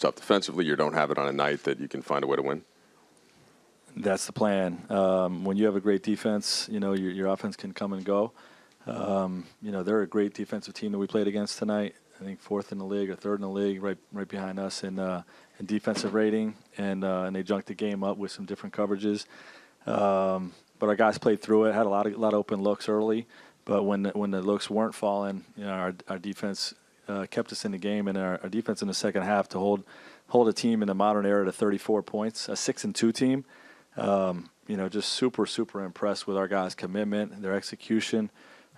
stuff defensively, you don't have it on a night that you can find a way to win? That's the plan. When you have a great defense, your offense can come and go. They're a great defensive team that we played against tonight. I think 4th in the league or 3rd in the league, right behind us in defensive rating, and they junked the game up with some different coverages. But our guys played through it, had a lot of open looks early. But when the looks weren't falling, our defense kept us in the game, and our defense in the second half to hold a team in the modern era to 34 points, a 6-2 team. Just super impressed with our guys' commitment, their execution,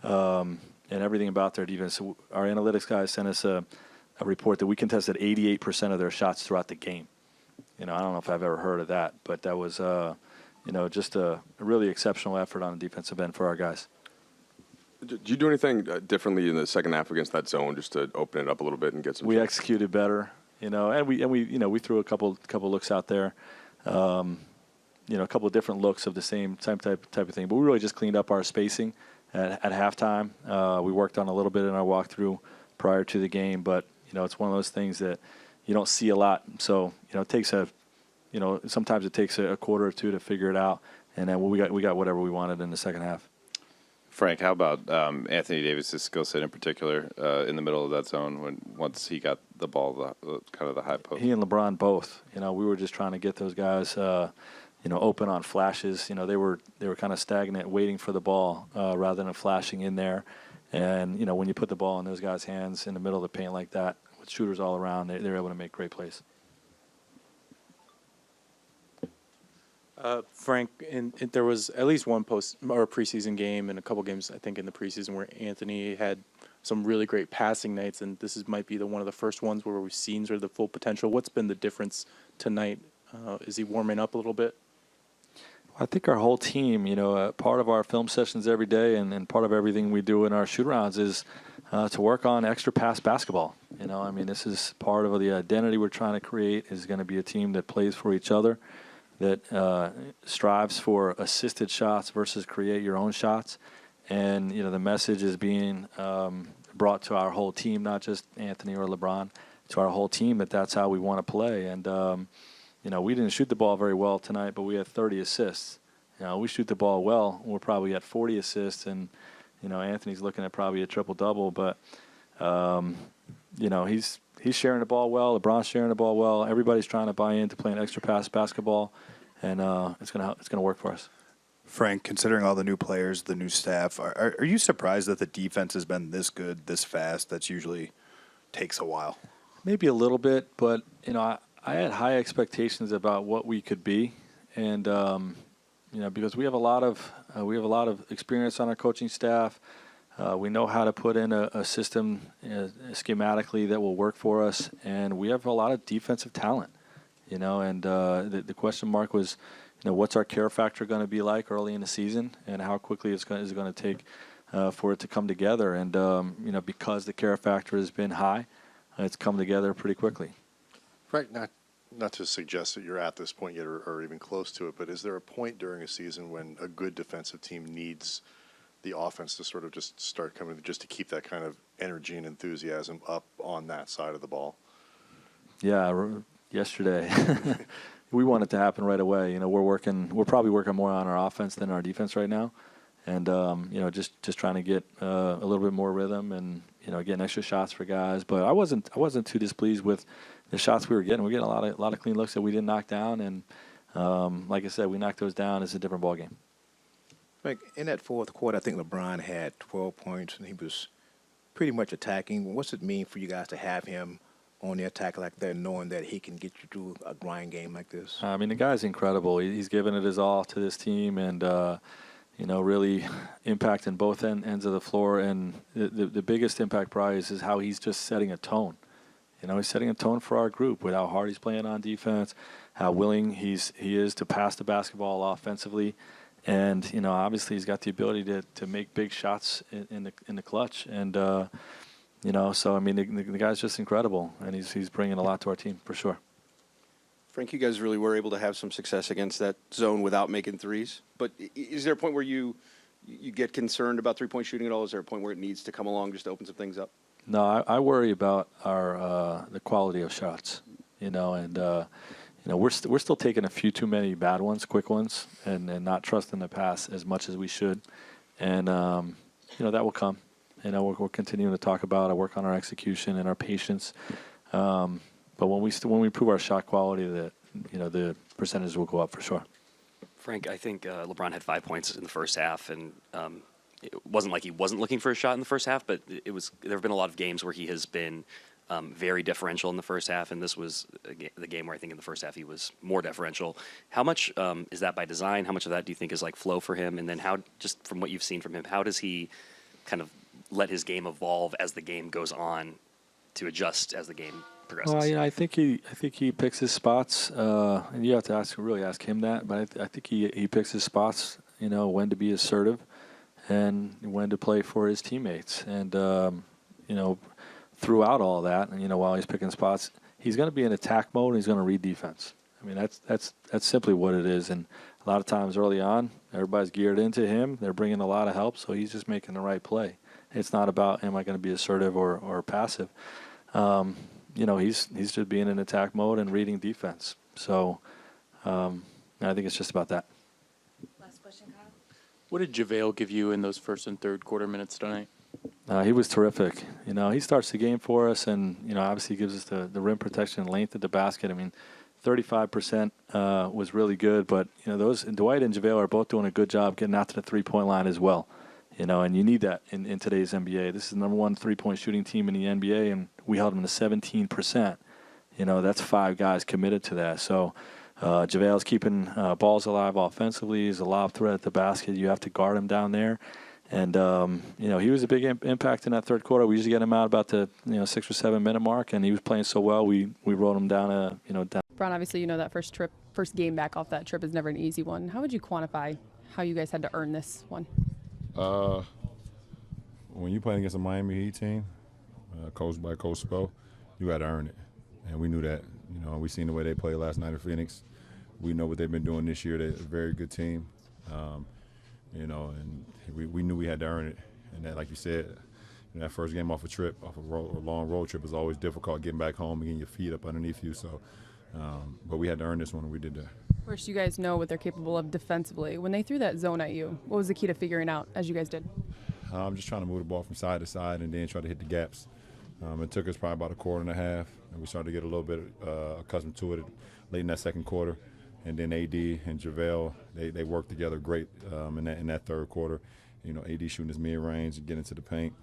and everything about their defense. So our analytics guys sent us a report that we contested 88% of their shots throughout the game. I don't know if I've ever heard of that, but that was just a really exceptional effort on the defensive end for our guys. Did you do anything differently in the second half against that zone just to open it up a little bit and get some? We executed better, and we threw a couple looks out there. A couple of different looks of the same type of thing. But we really just cleaned up our spacing at halftime. We worked on a little bit in our walkthrough prior to the game, but it's one of those things that you don't see a lot. So it takes sometimes it takes a quarter or two to figure it out, and then we got whatever we wanted in the second half. Frank, how about Anthony Davis' skill set in particular in the middle of that zone once he got the ball, kind of the high post? He and LeBron both. We were just trying to get those guys. Open on flashes. They were kind of stagnant, waiting for the ball rather than flashing in there. And when you put the ball in those guys' hands in the middle of the paint like that, with shooters all around, they're able to make great plays. Frank, there was at least one preseason game and a couple games, I think, in the preseason where Anthony had some really great passing nights, and this might be one of the first ones where we've seen sort of the full potential. What's been the difference tonight? Is he warming up a little bit? I think our whole team, part of our film sessions every day and part of everything we do in our shoot-arounds is to work on extra pass basketball. This is part of the identity we're trying to create, is going to be a team that plays for each other, that strives for assisted shots versus create your own shots. And, the message is being brought to our whole team, not just Anthony or LeBron, to our whole team, that's how we want to play. And, we didn't shoot the ball very well tonight, but we had 30 assists. We shoot the ball well, we're probably at 40 assists, and, Anthony's looking at probably a triple-double. But, he's sharing the ball well. LeBron's sharing the ball well. Everybody's trying to buy into playing extra pass basketball, and it's gonna work for us. Frank, considering all the new players, the new staff, are you surprised that the defense has been this good, this fast? That's usually takes a while. Maybe a little bit, but I had high expectations about what we could be, and because we have a lot of experience on our coaching staff. We know how to put in a system schematically that will work for us, and we have a lot of defensive talent. And the question mark was, what's our care factor going to be like early in the season, and how quickly is it going to take for it to come together? And because the care factor has been high, it's come together pretty quickly. Frank, not to suggest that you're at this point yet or even close to it, but is there a point during a season when a good defensive team needs the offense to sort of just start coming, just to keep that kind of energy and enthusiasm up on that side of the ball? Yeah, yesterday we want it to happen right away. We're probably working more on our offense than our defense right now, and just trying to get a little bit more rhythm and getting extra shots for guys. But I wasn't too displeased with the shots we were getting. We're getting a lot of clean looks that we didn't knock down, and like I said, we knocked those down. It's a different ball game. Like in that fourth quarter, I think LeBron had 12 points, and he was pretty much attacking. What's it mean for you guys to have him on the attack like that, knowing that he can get you through a grind game like this? The guy's incredible. He's given it his all to this team, and really impacting both ends of the floor. And the biggest impact probably is how he's just setting a tone. He's setting a tone for our group with how hard he's playing on defense, how willing he is to pass the basketball offensively. And, obviously he's got the ability to make big shots in the clutch. And, so, the guy's just incredible, and he's bringing a lot to our team for sure. Frank, you guys really were able to have some success against that zone without making threes. But is there a point where you get concerned about three-point shooting at all? Is there a point where it needs to come along just to open some things up? No, I worry about the quality of shots. and we're still taking a few too many bad ones, quick ones, and not trusting the pass as much as we should, and that will come. We're continuing to talk about work on our execution and our patience, but when we improve our shot quality, the percentages will go up for sure. Frank, I think LeBron had 5 points in the first half, and it wasn't like he wasn't looking for a shot in the first half, but there have been a lot of games where he has been very differential in the first half, and this was the game where I think in the first half he was more differential. How much is that by design? How much of that do you think is like flow for him? And then how, just from what you've seen from him, how does he kind of let his game evolve as the game goes on to adjust as the game progresses? Well, I think he picks his spots, and you have to really ask him that. But I think he picks his spots. When to be assertive, and when to play for his teammates, and throughout all that, and while he's picking spots, he's going to be in attack mode and he's going to read defense. I mean, that's simply what it is. And a lot of times early on, everybody's geared into him. They're bringing a lot of help, so he's just making the right play. It's not about am I going to be assertive or passive. He's just being in attack mode and reading defense. So I think it's just about that. Last question, Kyle. What did JaVale give you in those first and third quarter minutes tonight? He was terrific. He starts the game for us, and obviously gives us the rim protection and length at the basket. I mean, 35% was really good, but those Dwight and JaVale are both doing a good job getting out to the 3-point line as well. And you need that in today's NBA. This is the number one 3-point shooting team in the NBA, and we held them to 17%. That's 5 guys committed to that. So JaVale's keeping balls alive offensively. He's a lob threat at the basket. You have to guard him down there. And, he was a big impact in that third quarter. We usually get him out about the 6 or 7 minute mark, and he was playing so well, we rolled him down down. Bron, obviously, that first game back off that trip is never an easy one. How would you quantify how you guys had to earn this one? When you're playing against a Miami Heat team, coached by Coach Spo, you got to earn it. And we knew that. We seen the way they played last night in Phoenix. We know what they've been doing this year. They're a very good team. And we knew we had to earn it. And that, like you said, that first game off a long road trip is always difficult, getting back home and getting your feet up underneath you. So, but we had to earn this one, and we did that. First, you guys know what they're capable of defensively. When they threw that zone at you, what was the key to figuring out as you guys did? I'm just trying to move the ball from side to side and then try to hit the gaps. It took us probably about a quarter and a half, and we started to get a little bit accustomed to it late in that second quarter. And then AD and JaVale, they worked together great in that third quarter. AD shooting his mid-range and getting into the paint.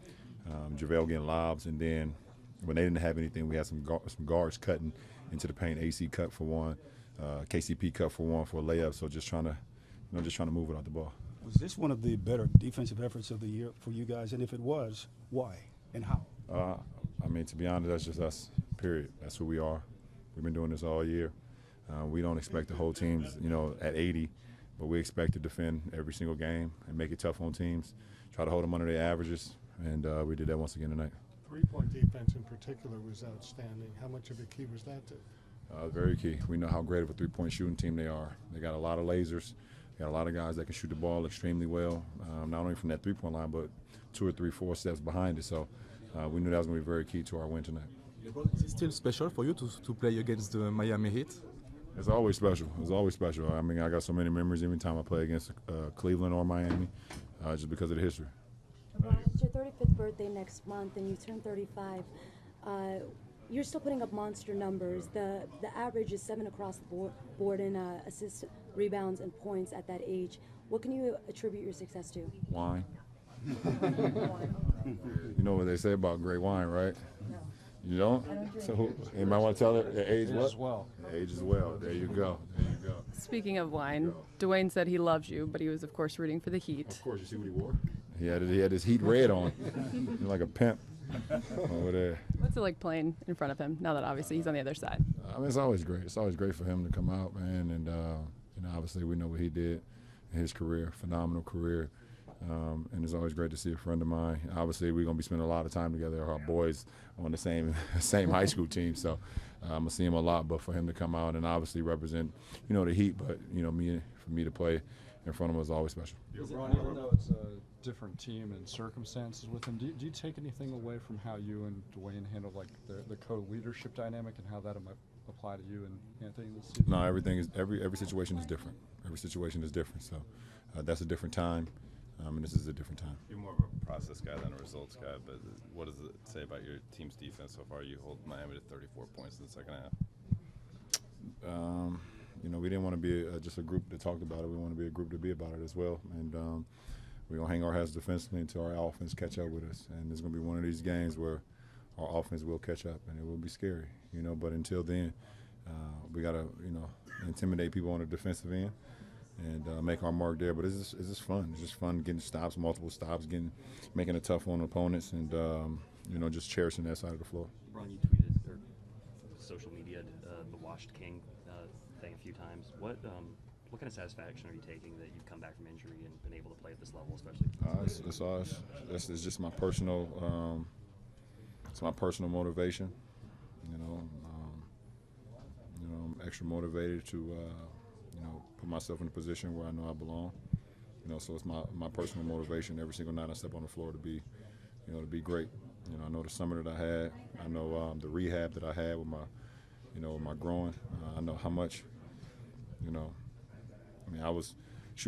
JaVale getting lobs, and then when they didn't have anything, we had some guards cutting into the paint. AC cut for one, KCP cut for one for a layup. So just trying to move it out the ball. Was this one of the better defensive efforts of the year for you guys? And if it was, why and how? To be honest, that's just us, period. That's who we are. We've been doing this all year. We don't expect the whole team, at 80, but we expect to defend every single game and make it tough on teams, try to hold them under their averages, and we did that once again tonight. 3-point defense in particular was outstanding. How much of a key was that to? Very key. We know how great of a 3-point shooting team they are. They got a lot of lasers. Got a lot of guys that can shoot the ball extremely well, not only from that 3-point line, but 2 or 3, 4 steps behind it. So we knew that was going to be very key to our win tonight. Is it still special for you to play against the Miami Heat? It's always special. It's always special. I got so many memories every time I play against Cleveland or Miami, just because of the history. LeBron, it's your 35th birthday next month, and you turn 35. You're still putting up monster numbers. The average is 7 across the board in assists, rebounds, and points at that age. What can you attribute your success to? Wine. You know what they say about great wine, right? No. You don't? So anybody want to tell her age what? As well. Age as well. There you go. There you go. Speaking of wine, Dwayne said he loves you, but he was, of course, rooting for the Heat. Of course, you see what he wore? He had his Heat red on, like a pimp over there. What's it like playing in front of him now that obviously he's on the other side? It's always great. It's always great for him to come out, man, and obviously we know what he did in his career, phenomenal career. And it's always great to see a friend of mine. Obviously, we're going to be spending a lot of time together. Our boys on the same high school team, so I'm going to see him a lot. But for him to come out and obviously represent, the Heat, but, for me to play in front of him was always special. LeBron, even though it's a different team and circumstances with him, do you take anything away from how you and Dwayne handle, the co-leadership dynamic and how that apply to you and Anthony this season? No, every situation is different. Every situation is different. So that's a different time, and this is a different time. You're more of a process guy than a results guy, but what does it say about your team's defense so far? You hold Miami to 34 points in the second half. We didn't want to be just a group that talked about it. We want to be a group to be about it as well. And we're going to hang our heads defensively until our offense catch up with us. And it's going to be one of these games where our offense will catch up, and it will be scary. But until then, we got to, intimidate people on the defensive end and make our mark there. But it's just fun. It's just fun getting stops, multiple stops, making it tough on opponents, and just cherishing that side of the floor. LeBron, you tweeted or social media the washed king thing a few times. What kind of satisfaction are you taking that you've come back from injury and been able to play at this level, especially? It's just my personal. It's my personal motivation. I'm extra motivated to put myself in a position where I know I belong. So it's my personal motivation every single night I step on the floor to be great. I know the summer that I had. I know the rehab that I had with my groin. I know how much.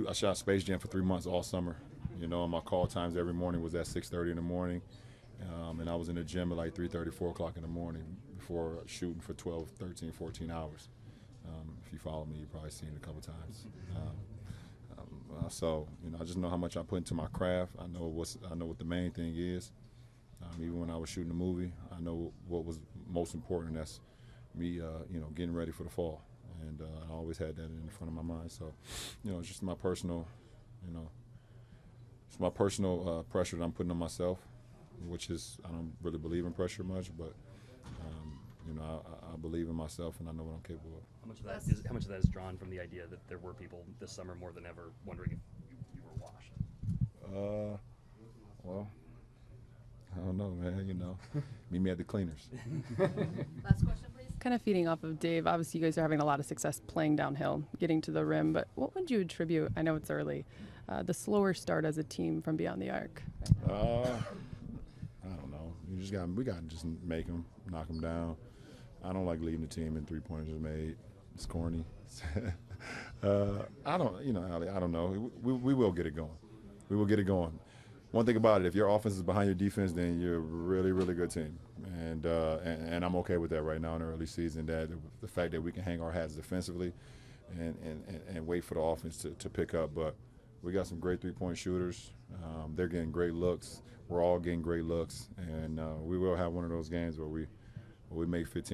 I shot Space Jam for 3 months all summer. My call times every morning was at 6:30 in the morning. And I was in the gym at like 3:30, 4 o'clock in the morning before shooting for 12, 13, 14 hours. If you follow me, you've probably seen it a couple times. So I just know how much I put into my craft. I know what the main thing is. Even when I was shooting the movie, I know what was most important, and that's me, getting ready for the fall. And I always had that in front of my mind. So, it's just my personal, it's my personal pressure that I'm putting on myself, which is, I don't really believe in pressure much, but I believe in myself and I know what I'm capable of. How much of that is drawn from the idea that there were people this summer more than ever wondering if you were washed? Well, I don't know, man. Meet me at the cleaners. Last question, please. Kind of feeding off of Dave, obviously you guys are having a lot of success playing downhill, getting to the rim, but what would you attribute, I know it's early, the slower start as a team from beyond the arc? I don't know. We got to just make them, knock them down. I don't like leading the team in three-pointers made. It's corny. I don't know. We will get it going. We will get it going. One thing about it, if your offense is behind your defense, then you're a really, really good team. And I'm okay with that right now in the early season, that the fact that we can hang our hats defensively and wait for the offense to pick up. But we got some great three-point shooters. They're getting great looks. We're all getting great looks. And we will have one of those games where we make 15